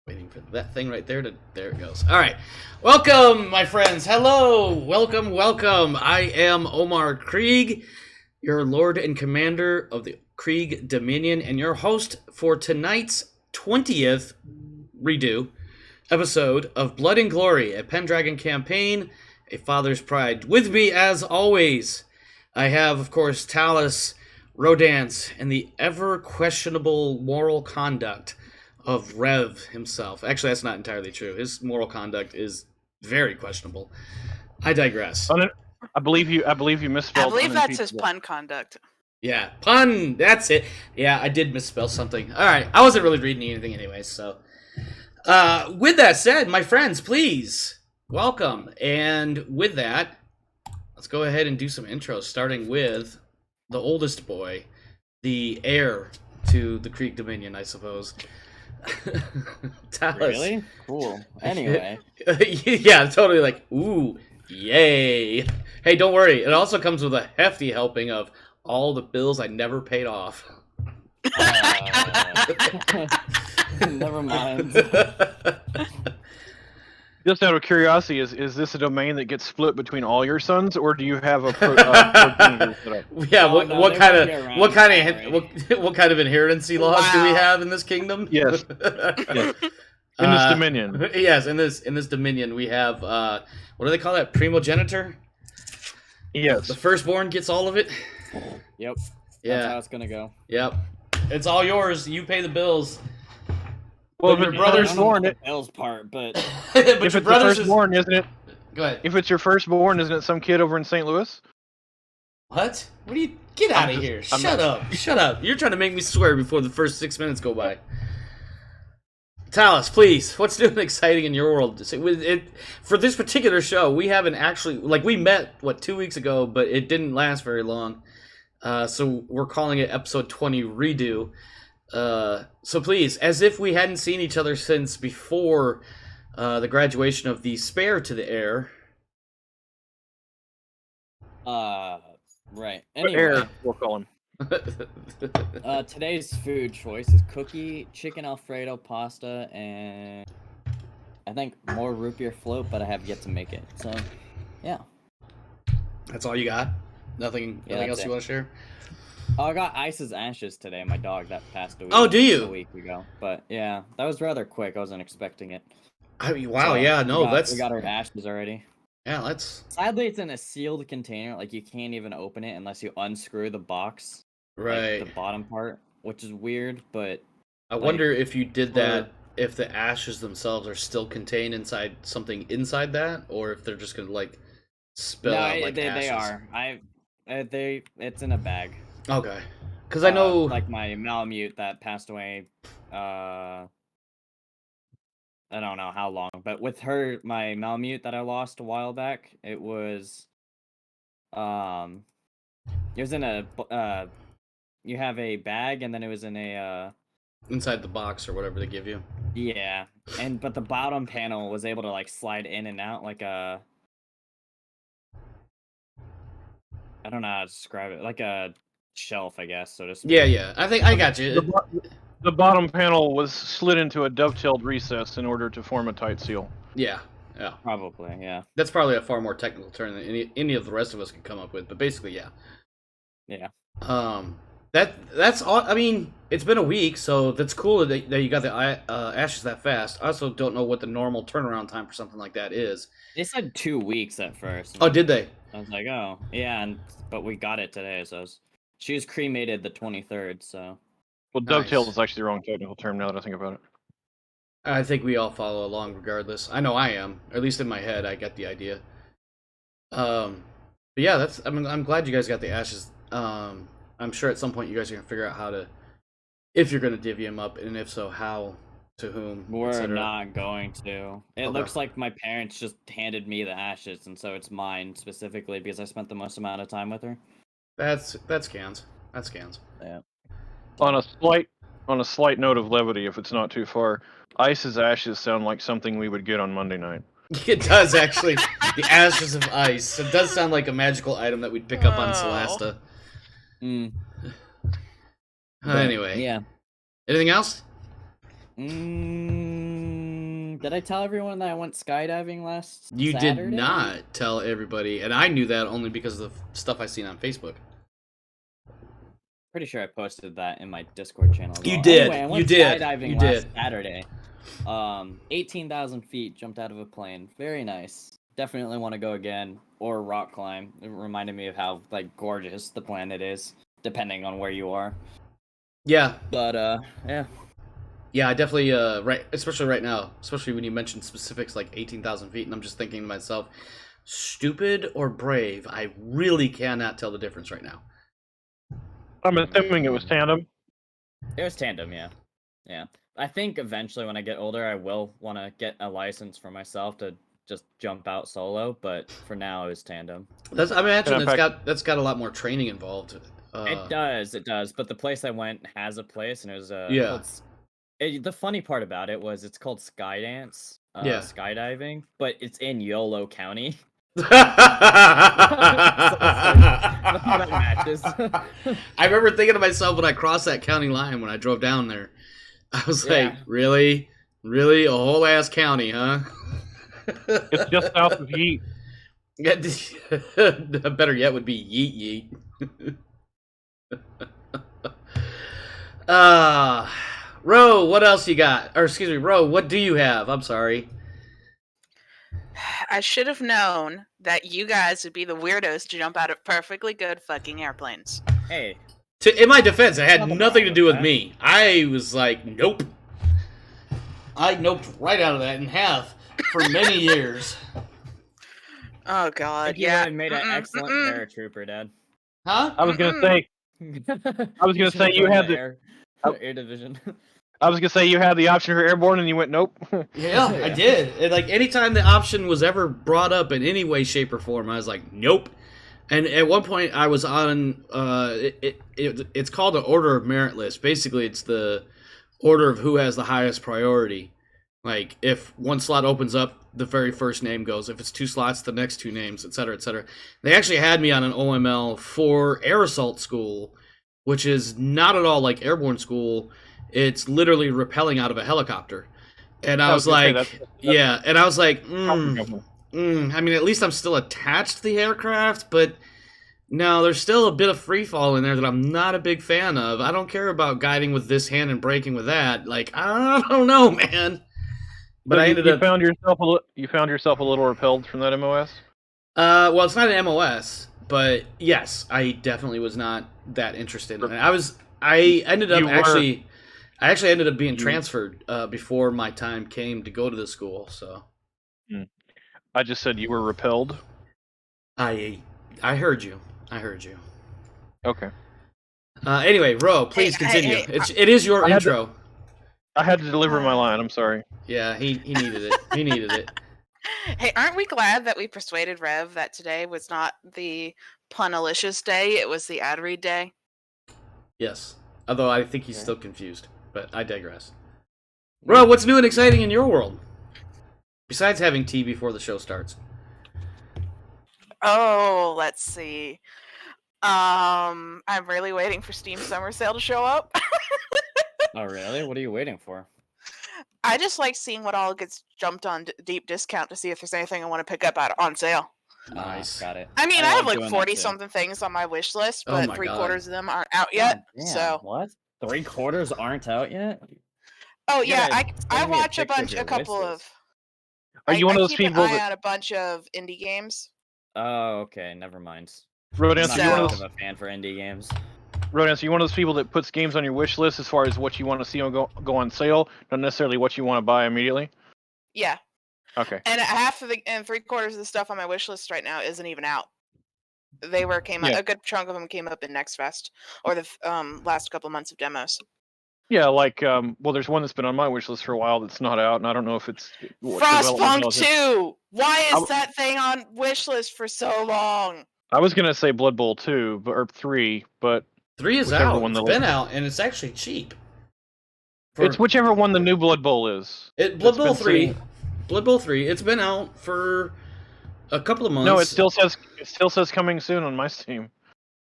Waiting for that thing right there there it goes. All right. Welcome, my friends. Hello. Welcome. I am Omar Krieg, your Lord and Commander of the Krieg Dominion, and your host for tonight's 20th redo episode of Blood and Glory, a Pendragon campaign, a Father's Pride. With me, as always, I have, of course, Talus, Rodance, and the ever-questionable moral conduct of Rev himself. Actually, that's not entirely true. His moral conduct is very questionable. I digress. I believe you misspelled. I believe that's his pun conduct. Yeah, pun. That's it. Yeah, I did misspell something. All right, I wasn't really reading anything anyway. So, with that said, my friends, please welcome. And with that, let's go ahead and do some intros, starting with the oldest boy, the heir to the Krieg Dominion, I suppose. Really? Cool. Anyway. Yeah, totally like, ooh, yay. Hey, don't worry. It also comes with a hefty helping of all the bills I never paid off. Never mind. Just out of curiosity, is this a domain that gets split between all your sons, or do you have a progenitor set up? Yeah, Oh, what kind of inheritancy laws do we Wow. have in this kingdom? Yes. Yes. In this dominion. Yes, in this dominion we have what do they call that? Primogenitor? Yes. The firstborn gets all of it? Yep. Yeah. That's how it's gonna go. Yep. It's all yours. You pay the bills. Well, But if your it's brother's I firstborn, don't know the Bill's part, but But if your it's the brother's firstborn, isn't it? Go ahead. If it's your firstborn, isn't it some kid over in St. Louis? What? What do you get out of here? Shut up. You're trying to make me swear before the first 6 minutes go by. Talus, please, what's new and exciting in your world? For this particular show, we haven't actually, we met, 2 weeks ago, but it didn't last very long. So we're calling it episode 20 redo. So please, as if we hadn't seen each other since before the graduation of the spare to the heir. right. Heir, Anyway, we'll call him. today's food choice is cookie, chicken Alfredo, pasta, and I think more root beer float, but I have yet to make it. So, yeah. That's all you got? Nothing that's else it. you want to share? Oh, I got Ice's Ashes today, my dog that passed away. Oh, do you? A week ago. But yeah, that was rather quick. I wasn't expecting it. I mean, wow, So, yeah, no, we got our ashes already. yeah, that's Sadly, it's in a sealed container. Like, you can't even open it unless you unscrew the box. right. Like, the bottom part, which is weird, but I wonder if you did for- that, if the ashes themselves are still contained inside something inside that, or if they're just gonna spill no, out they ashes. are. It's in a bag. Okay, because I know like my Malamute that passed away. I don't know how long, but with her, my Malamute that I lost a while back, it was in a you have a bag, and then it was in a inside the box or whatever they give you. yeah, but the bottom panel was able to slide in and out like a, I don't know how to describe it, like a shelf, I guess, so to speak. Yeah, I think I got you. The bottom panel was slid into a dovetailed recess in order to form a tight seal. Yeah, Probably, yeah. that's probably a far more technical term than any of the rest of us could come up with. But basically, yeah. Yeah. That's all. I mean, it's been a week, so that's cool that you got the ashes that fast. I also don't know what the normal turnaround time for something like that is. They said 2 weeks at first. Oh, did they? I was like, oh, yeah, but we got it today, so she was cremated the 23rd, so. Well, Nice. dovetailed is actually the wrong technical term now that I think about it. I think we all follow along regardless. I know I am. At least in my head, I get the idea. But yeah, I'm glad you guys got the ashes. I'm sure at some point you guys are gonna figure out how to, if you're gonna divvy them up, and if so, how, to whom. We're etc. not going to. It Okay. looks like my parents just handed me the ashes, and so it's mine specifically because I spent the most amount of time with her. That's scans. That's scans. Yeah. On a slight note of levity, if it's not too far, Ice's ashes sound like something we would get on Monday night. It does actually. The ashes of ice. It does sound like a magical item that we'd pick up on Oh. Celesta. Mm, Anyway. yeah. Anything else? Mm, Did I tell everyone that I went skydiving last You Saturday? did not tell everybody, and I knew that only because of the stuff I seen on Facebook. Pretty sure I posted that in my Discord channel. As You well. did. Anyway, I went You did. skydiving You last did. Saturday. 18,000 feet, jumped out of a plane. Very nice. Definitely want to go again, or rock climb. It reminded me of how like gorgeous the planet is, depending on where you are. Yeah. But yeah. Yeah, I definitely right, especially right now, especially when you mentioned specifics like 18,000 feet, and I'm just thinking to myself, stupid or brave? I really cannot tell the difference right now. I'm assuming it was tandem. It was tandem, yeah. Yeah. I think eventually when I get older, I will want to get a license for myself to just jump out solo, but for now it was tandem. I imagine Yeah, that's got a lot more training involved. It does. But the place I went has a place, and it was Yeah. called. The funny part about it was it's called Skydance, Yeah. skydiving, but it's in Yolo County. That matches. I remember thinking to myself when I crossed that county line when I drove down there, I was like, really? Really? A whole ass county, huh? It's just south of Yeet. Better yet would be Yeet Yeet. Ro, what else you got? Or excuse me, Ro, what do you have? I'm sorry. I should have known that you guys would be the weirdos to jump out of perfectly good fucking airplanes. Hey. In my defense, it had Nothing nothing to wrong do with with that. me. I was like, nope. I noped right out of that in half for many years. Oh I god, think you yeah. would have made an excellent paratrooper, Dad. Huh? I was gonna say You say you had the air division. I was gonna say you had the option for airborne and you went nope. Yeah, I did. And like anytime the option was ever brought up in any way, shape, or form, I was like, nope. And at one point, I was on. It's called the Order of Merit list. Basically, it's the order of who has the highest priority. Like if one slot opens up, the very first name goes. If it's two slots, the next two names, etc., etc. They actually had me on an OML for air assault school, which is not at all like airborne school. It's literally rappelling out of a helicopter. And I was like, yeah, and I was like, I mean, at least I'm still attached to the aircraft, but no, there's still a bit of free fall in there that I'm not a big fan of. I don't care about guiding with this hand and braking with that. Like, I don't know, man. But so I ended up. You found yourself a little repelled from that MOS. Well, it's not an MOS, but yes, I definitely was not that interested in it. I actually ended up being transferred before my time came to go to the school. So. I just said you were repelled. I heard you. Okay. Anyway, Ro, please continue. It is your intro. I had to deliver my line. I'm sorry. Yeah, he needed it. He needed it. Hey, aren't we glad that we persuaded Rev that today was not the punalicious day, it was the ad read day? Yes. Although I think he's still confused, but I digress. Ro, what's new and exciting in your world? Besides having tea before the show starts. Oh, let's see. I'm really waiting for Steam Summer Sale to show up. Oh, really? What are you waiting for? I just like seeing what all gets jumped on deep discount to see if there's anything I want to pick up on sale. Nice. Got it. I mean, I have like doing 40 that too. something things on my wish list, Oh but my 3/4 God. of them aren't out yet. Oh, damn, So what? 3/4 aren't out yet? oh You yeah, gotta I send me a watch picture of a your couple wish of. list. Are you one of those keep people an eye that on a bunch of indie games. Oh, okay, never mind. Rodan? I'm So not you one much of of a fan for indie games. Rodan, so you one of those people that puts games on your wish list as far as what you want to see go on sale, not necessarily what you want to buy immediately. Yeah. Okay. And half of and 3/4 of the stuff on my wish list right now isn't even out. They came out. A good chunk of them came up in Next Fest or the last couple months of demos. Yeah, like well, there's one that's been on my wish list for a while that's not out, and I don't know if it's Frostpunk 2. Why is that thing on wish list for so long? I was gonna say Blood Bowl 2, or 3, but 3 is out. It's been out, and it's actually cheap. It's whichever one the new Blood Bowl is. Blood Bowl 3. Blood Bowl 3. It's been out for a couple of months. No, it still says coming soon on my Steam.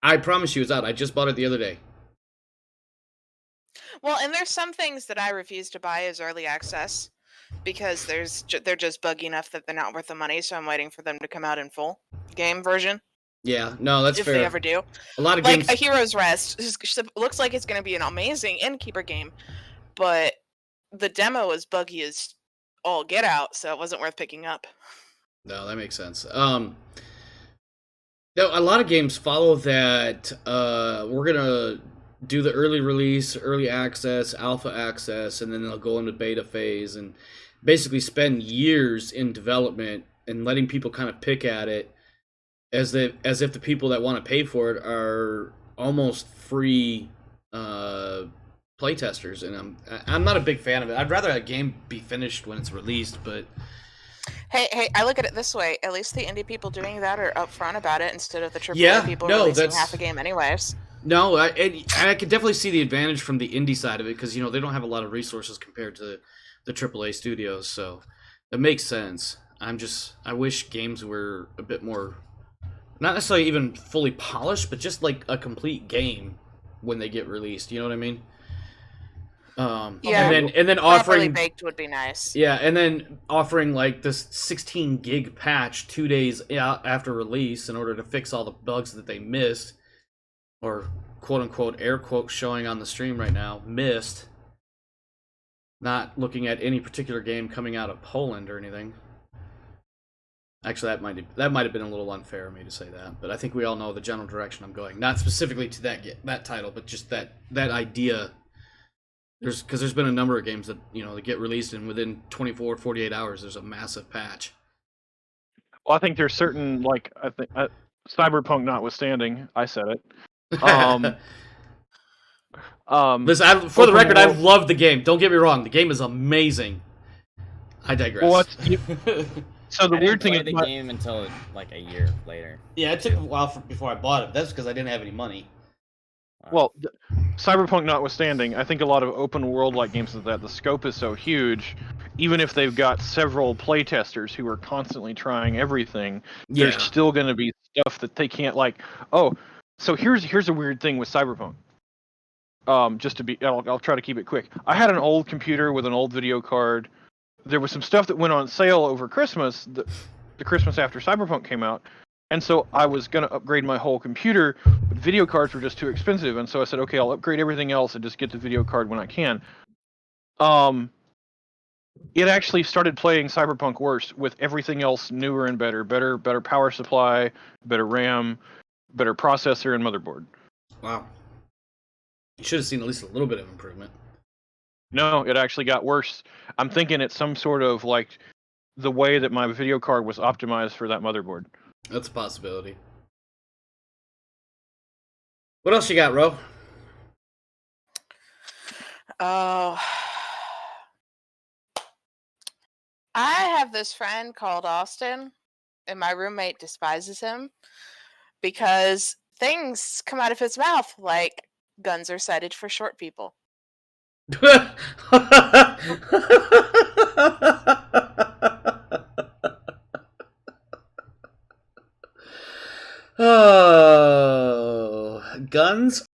I promise you, it's out. I just bought it the other day. Well, and there's some things that I refuse to buy as early access because they're just buggy enough that they're not worth the money. So I'm waiting for them to come out in full game version Yeah, no, that's if fair. they ever do. A lot of Like games. a Hero's Rest looks like it's going to be an amazing Innkeeper game, but the demo is buggy as all get out, so it wasn't worth picking up. No, that makes sense. No, a lot of games follow that. We're gonna do the early release, early access, alpha access, and then they'll go into beta phase and basically spend years in development and letting people kind of pick at it as if the people that want to pay for it are almost free playtesters. And I'm not a big fan of it. I'd rather a game be finished when it's released, but. Hey! I look at it this way: at least the indie people doing that are upfront about it instead of the AAA people releasing half a game, anyways. No, I can definitely see the advantage from the indie side of it because they don't have a lot of resources compared to the AAA studios, so it makes sense. I wish games were a bit more, not necessarily even fully polished, but just like a complete game when they get released. You know what I mean? Yeah, and then properly offering baked would be nice. Yeah, and then offering like this 16 gig patch 2 days after release in order to fix all the bugs that they missed, or quote unquote air quote showing on the stream right now, missed. Not looking at any particular game coming out of Poland or anything. Actually, that might have been a little unfair of me to say that, but I think we all know the general direction I'm going. Not specifically to that title, but just that idea. Because there's been a number of games that that get released and within 24, 48 hours there's a massive patch. Well, I think there's certain Cyberpunk notwithstanding, I said it. Listen, for the record, I love the game. Don't get me wrong, the game is amazing. I digress. Well, so the I weird didn't thing play is the game until like a year later. Yeah, it took a while before I bought it. That's because I didn't have any money. Well, Cyberpunk notwithstanding, I think a lot of open world like games like that, the scope is so huge, even if they've got several playtesters who are constantly trying everything, there's still going to be stuff that they can't so here's a weird thing with Cyberpunk. I'll try to keep it quick. I had an old computer with an old video card. There was some stuff that went on sale over Christmas, the Christmas after Cyberpunk came out. And so I was going to upgrade my whole computer, but video cards were just too expensive. And so I said, okay, I'll upgrade everything else and just get the video card when I can. It actually started playing Cyberpunk worse with everything else newer and better power supply, better RAM, better processor, and motherboard. Wow. You should have seen at least a little bit of improvement. No, it actually got worse. I'm thinking it's some sort of like the way that my video card was optimized for that motherboard. That's a possibility. What else you got, Ro? Oh, I have this friend called Austin, and my roommate despises him because things come out of his mouth like guns are cited for short people.